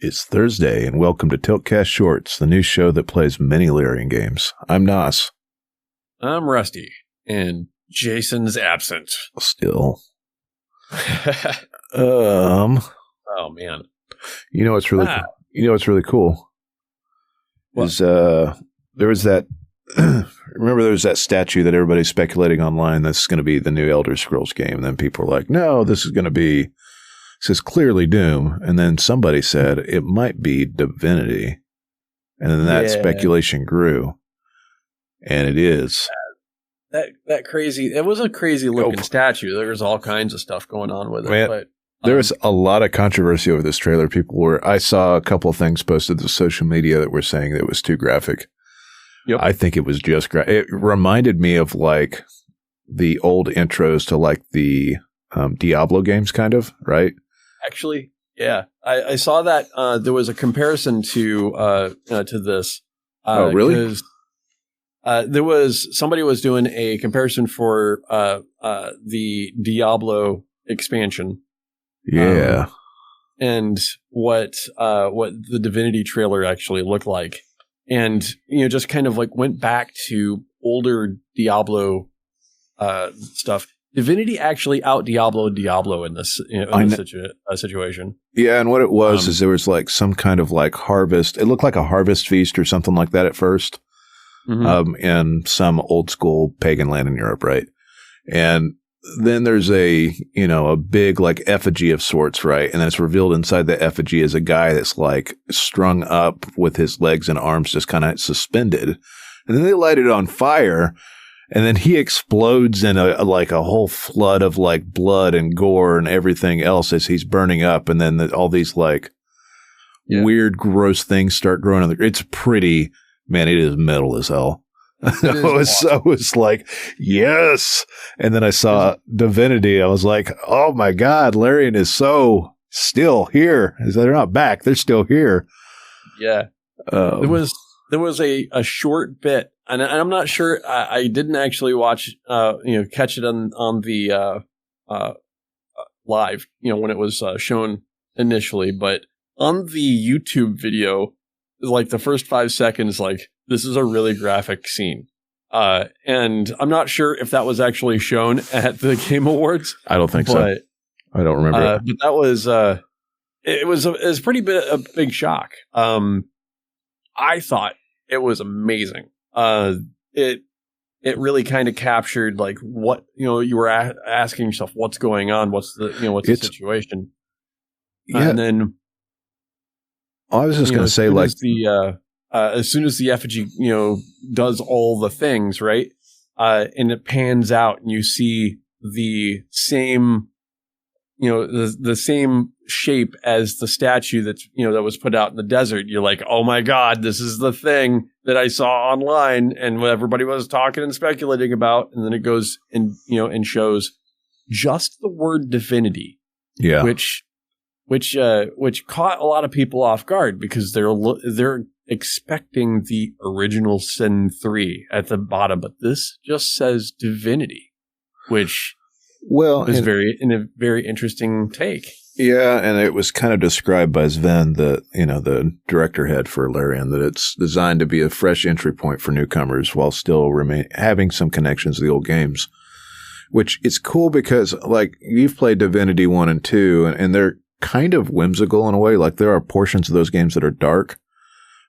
It's Thursday, and welcome to Tiltcast Shortz, the new show that plays many Larian games. I'm Nauss. I'm Rusty, and Jason's absent. Still. Oh man! You know what's really cool? You know what's really cool? What? Is there was that. Remember, there was that statue that everybody's speculating online that's going to be the new Elder Scrolls game. And then people were like, "No, this is going to be." It says clearly Doom, and then somebody said it might be Divinity, and then that speculation grew, and it is. That crazy. It was a crazy looking statue. There was all kinds of stuff going on with it. Man, but there was a lot of controversy over this trailer. I saw a couple of things posted to social media that were saying that it was too graphic. Yep. I think it was just it reminded me of like the old intros to like the Diablo games, kind of, right? Actually, yeah, I saw that there was a comparison to this. Oh, really? There was somebody was doing a comparison for the Diablo expansion. Yeah. And what the Divinity trailer actually looked like. And, just kind of like went back to older Diablo stuff. Divinity actually out Diablo in this, situation. Yeah, and what it was is there was like some kind of like harvest. It looked like a harvest feast or something like that at first. Mm-hmm. In some old school pagan land in Europe, right? And then there's a big like effigy of sorts, right? And then it's revealed inside the effigy is a guy that's like strung up with his legs and arms just kind of suspended. And then they light it on fire, and then he explodes in a whole flood of like blood and gore and everything else as he's burning up. And then all these like weird, gross things start growing. It's pretty. Man, it is metal as hell. I was like, yes. And then I saw Divinity. I was like, oh my God, Larian is so still here. They're not back. They're still here. Yeah. There was a short bit, and I'm not sure. I didn't actually watch, catch it on the live, when it was shown initially, but on the YouTube video, like the first 5 seconds, like this is a really graphic scene. And I'm not sure if that was actually shown at the Game Awards. I don't think so. I don't remember. But that was, it was pretty a big shock. I thought it was amazing. It really kind of captured like what, you were asking yourself, what's going on? What's the situation? Yeah. And then, I was just going to say, like, as soon as the effigy, does all the things, right? And it pans out and you see the same, the same shape as the statue that's, that was put out in the desert. You're like, oh my God, this is the thing that I saw online and what everybody was talking and speculating about. And then it goes and, and shows just the word Divinity. Yeah. Which caught a lot of people off guard because they're expecting the original Sin 3 at the bottom, but this just says Divinity, which is a very interesting take. Yeah, and it was kind of described by Sven, the director head for Larian, that it's designed to be a fresh entry point for newcomers while still having some connections to the old games, which is cool because like you've played Divinity 1 and 2 and they're kind of whimsical in a way. Like there are portions of those games that are dark,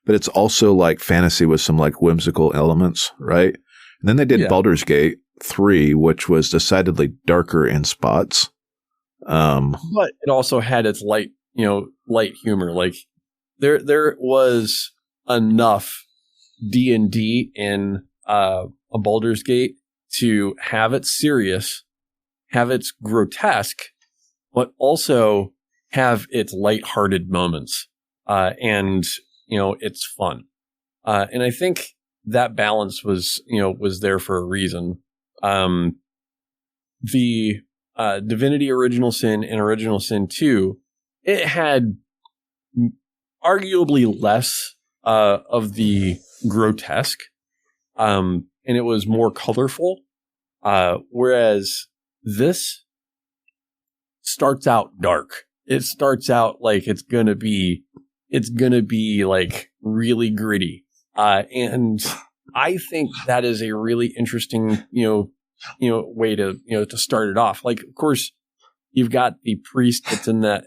but it's also like fantasy with some like whimsical elements, right? And then they did Baldur's Gate 3, which was decidedly darker in spots. But it also had its light humor. Like there was enough D&D in a Baldur's Gate to have it serious, have its grotesque, but also have its lighthearted moments, and it's fun, and I think that balance was there for a reason. The Divinity Original Sin and Original Sin 2, it had arguably less of the grotesque, and it was more colorful, whereas this starts out dark. It starts out like it's going to be it's going to be like really gritty. And I think that is a really interesting, way to, to start it off. Like, of course, you've got the priest that's in that,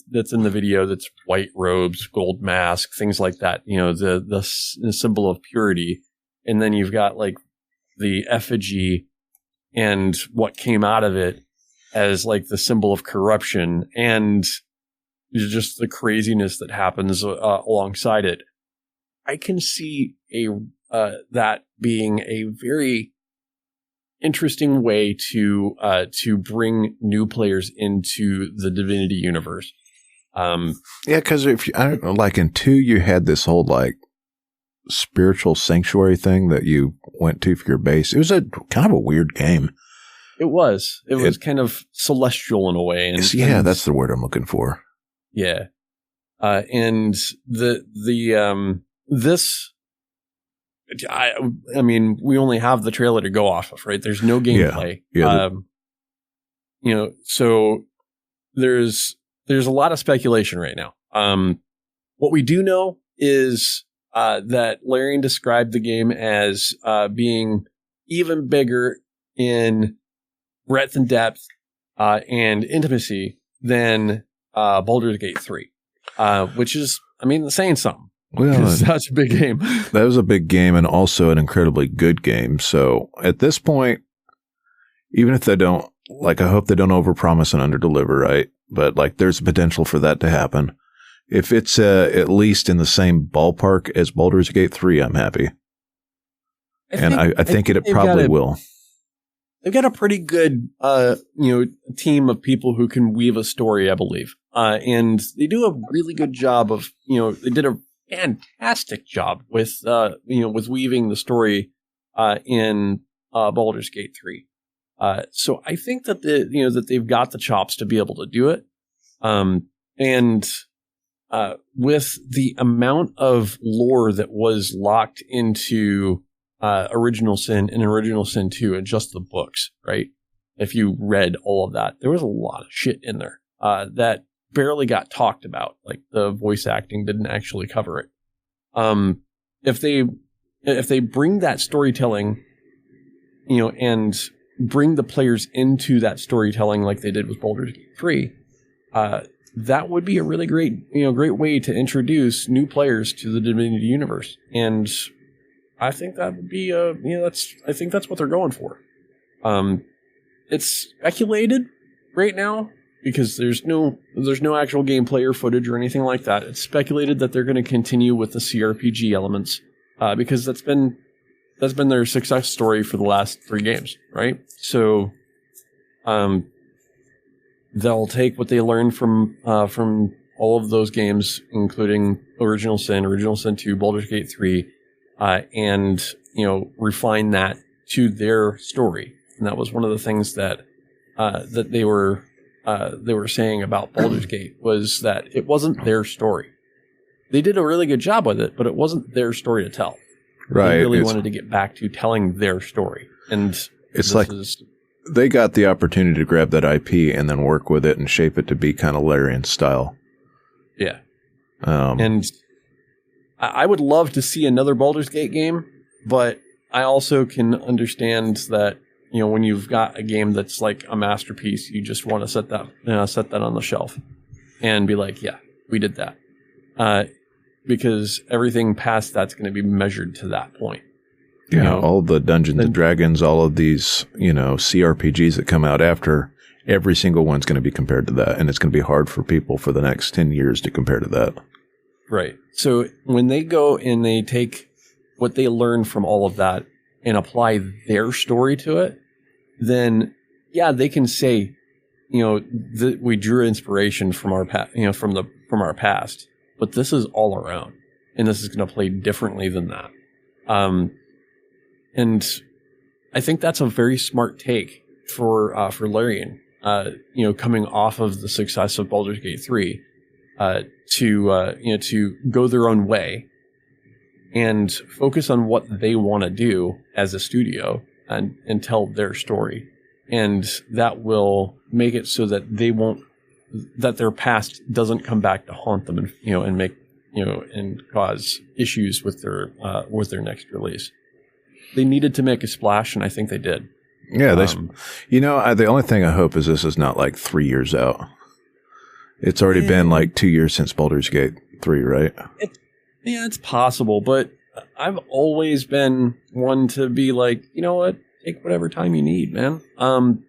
that's in the video, that's white robes, gold mask, things like that, the symbol of purity. And then you've got like the effigy and what came out of it as like the symbol of corruption and just the craziness that happens alongside it. I can see that being a very interesting way to bring new players into the Divinity universe. Yeah, because I don't know, like in 2, you had this whole like spiritual sanctuary thing that you went to for your base. It was a kind of a weird game. It was kind of celestial in a way. And that's the word I'm looking for. Yeah. And this, I mean, we only have the trailer to go off of, right? There's no gameplay. Yeah. So there's a lot of speculation right now. What we do know is that Larian described the game as being even bigger in breadth and depth and intimacy than Baldur's Gate 3, which is, I mean, saying something. Well, that's a big game. That was a big game and also an incredibly good game. So at this point, even if they don't, like, I hope they don't overpromise and underdeliver, right? But like, there's potential for that to happen. If it's at least in the same ballpark as Baldur's Gate 3, I'm happy. I think it probably will. They've got a pretty good, team of people who can weave a story, I believe. And they do a really good job of, they did a fantastic job with weaving the story, in, Baldur's Gate 3. So I think that that they've got the chops to be able to do it. And with the amount of lore that was locked into Original Sin and Original Sin 2 and just the books, right? If you read all of that, there was a lot of shit in there that barely got talked about. Like the voice acting didn't actually cover it. If they bring that storytelling, and bring the players into that storytelling like they did with Baldur's Gate 3, that would be a really great way to introduce new players to the Divinity universe. And I think that would be, I think that's what they're going for. It's speculated right now because there's no actual gameplay or footage or anything like that. It's speculated that they're going to continue with the CRPG elements, because that's been their success story for the last 3 games, right? So, they'll take what they learned from all of those games, including Original Sin 2, Baldur's Gate 3, and refine that to their story. And that was one of the things that they were saying about Baldur's Gate, was that it wasn't their story. They did a really good job with it, but it wasn't their story to tell. Right. They really wanted to get back to telling their story. And it's like they got the opportunity to grab that IP and then work with it and shape it to be kind of Larian style. Yeah. And I would love to see another Baldur's Gate game, but I also can understand that, when you've got a game that's like a masterpiece, you just want to set that on the shelf and be like, yeah, we did that. Because everything past that's going to be measured to that point. Yeah, all the Dungeons and Dragons, all of these, CRPGs that come out after, every single one's going to be compared to that. And it's going to be hard for people for the next 10 years to compare to that. Right. So when they go and they take what they learn from all of that and apply their story to it, then, yeah, they can say, that we drew inspiration from our from our past. But this is all around, and this is going to play differently than that. And I think that's a very smart take for Larian, coming off of the success of Baldur's Gate 3, to go their own way and focus on what they want to do as a studio and tell their story. And that will make it so that that their past doesn't come back to haunt them and make and cause issues with their next release. They needed to make a splash, and I think they did. Yeah, the only thing I hope is this is not like 3 years out. It's already been like 2 years since Baldur's Gate 3, right? It's possible, but I've always been one to be like, you know what? Take whatever time you need, man. I'm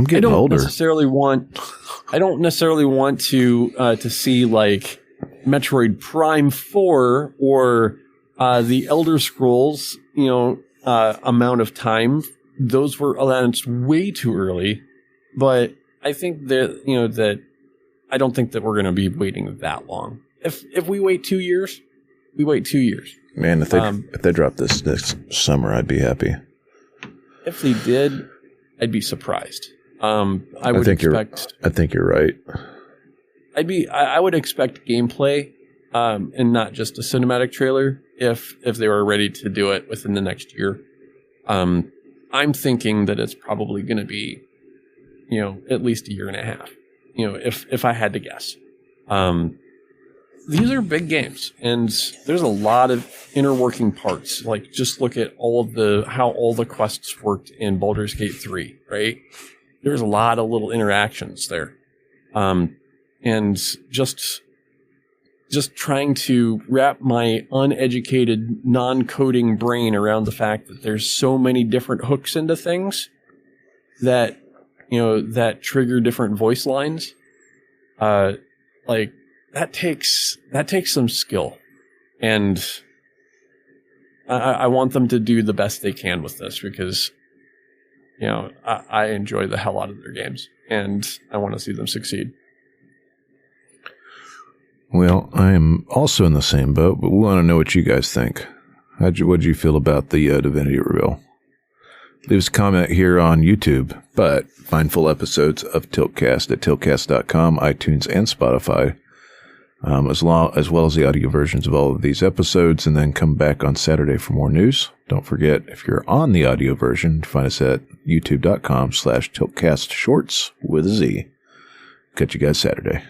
getting older. I don't necessarily want to see like Metroid Prime 4 or the Elder Scrolls, amount of time. Those were announced way too early, but I think that I don't think that we're going to be waiting that long. If we wait 2 years, we wait 2 years. Man, if they drop this next summer, I'd be happy. If they did, I'd be surprised. I think you're right. I would expect gameplay, and not just a cinematic trailer if they were ready to do it within the next year. I'm thinking that it's probably going to be, at least a year and a half. If I had to guess. These are big games, and there's a lot of inner working parts. Like, just look at how all the quests worked in Baldur's Gate 3, right? There's a lot of little interactions there. And just trying to wrap my uneducated, non-coding brain around the fact that there's so many different hooks into things that trigger different voice lines. That takes some skill, and I want them to do the best they can with this because, I enjoy the hell out of their games, and I want to see them succeed. Well, I am also in the same boat, but we want to know what you guys think. What did you feel about the Divinity reveal? Leave us a comment here on YouTube, but find full episodes of Tiltcast at tiltcast.com, iTunes, and Spotify. As well as the audio versions of all of these episodes, and then come back on Saturday for more news. Don't forget, if you're on the audio version, find us at youtube.com/tiltcastshorts with a Z. Catch you guys Saturday.